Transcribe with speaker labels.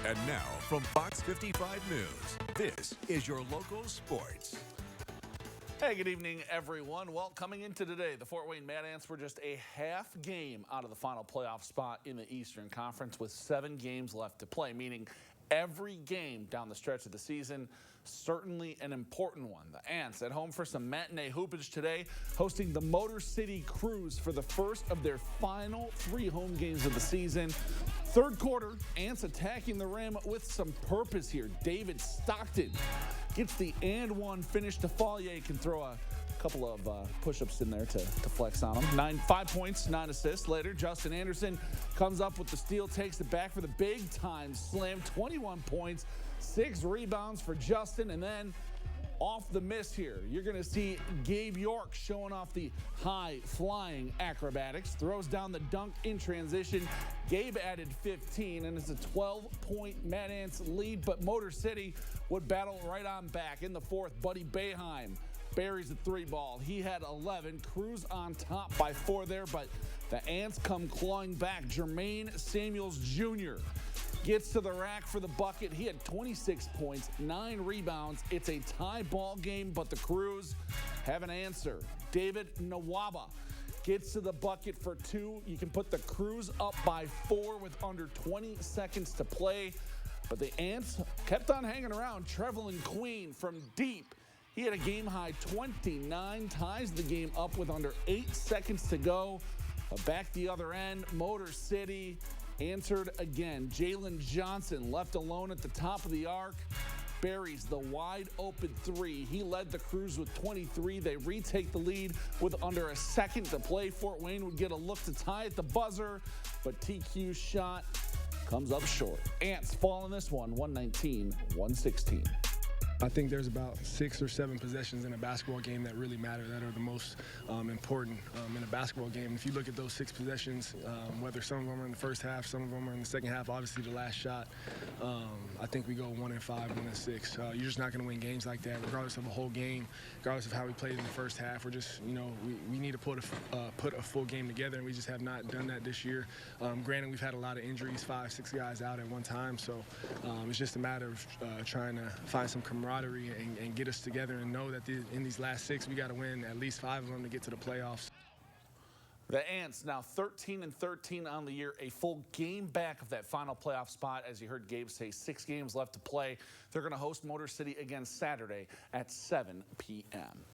Speaker 1: And now, from Fox 55 News, this is your local sports.
Speaker 2: Hey, good evening, everyone. Well, coming into today, the Fort Wayne Mad Ants were just a half game out of the final playoff spot in the Eastern Conference with 7 games left to play, meaning every game down the stretch of the season, certainly an important one. The Ants at home for some matinee hoopage today, hosting the Motor City Cruise for the first of their final 3 home games of the season. Third quarter, Ants attacking the rim with some purpose here. David Stockton gets the and one finish to fall. Yeah, you can throw a couple of push-ups in there to flex on him. 5 points, 9 assists. Later, Justin Anderson comes up with the steal, takes it back for the big-time slam. 21 points, 6 rebounds for Justin, and then off the miss here, you're going to see Gabe York showing off the high-flying acrobatics. Throws down the dunk in transition. Gabe added 15, and it's a 12-point Mad Ants lead, but Motor City would battle right on back. In the fourth, Buddy Boeheim buries the 3-ball. He had 11. Cruz on top by 4 there, but the Ants come clawing back. Jermaine Samuels Jr. gets to the rack for the bucket. He had 26 points, 9 rebounds. It's a tie ball game, but the Crews have an answer. David Nwaba gets to the bucket for 2. You can put the Crews up by 4 with under 20 seconds to play. But the Ants kept on hanging around. Trevelyan Queen from deep. He had a game-high 29, ties the game up with under 8 seconds to go. But back the other end, Motor City answered again. Jaylen Johnson left alone at the top of the arc. Buries the wide-open 3. He led the Crews with 23. They retake the lead with under a second to play. Fort Wayne would get a look to tie at the buzzer, but TQ's shot comes up short. Ants fall in this one, 119-116.
Speaker 3: I think there's about 6 or 7 possessions in a basketball game that really matter, that are the most important in a basketball game. If you look at those 6 possessions, whether some of them are in the first half, some of them are in the second half, obviously the last shot, I think we go 1-5, 1-6. You're just not going to win games like that, regardless of a whole game, regardless of how we played in the first half. We're just, we need to put a full game together, and we just have not done that this year. Granted, we've had a lot of injuries, 5, 6 guys out at one time, so it's just a matter of trying to find some camaraderie and get us together and know that in these last 6, we got to win at least 5 of them to get to the playoffs.
Speaker 2: The Ants now 13-13 on the year, a full game back of that final playoff spot. As you heard Gabe say, 6 games left to play. They're going to host Motor City again Saturday at 7 p.m.